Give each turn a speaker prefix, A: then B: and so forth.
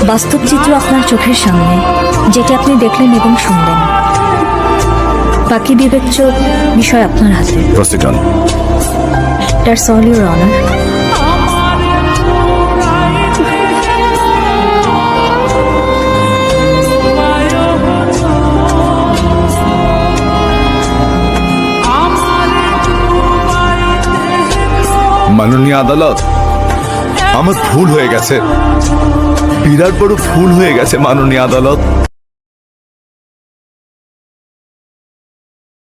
A: বাস্তব চিত্র আপনার চোখের সামনে, যেটা আপনি দেখলেন এবং শুনলেন। বাকি বিবেচ্য বিষয় আপনার হাতে।
B: Proceed on.
A: That's all your honour.
B: মাননীয় আদালত, আমার ভুল হয়ে গেছে, বিরাট বড় ভুল হয়ে গেছে মাননীয় আদালত।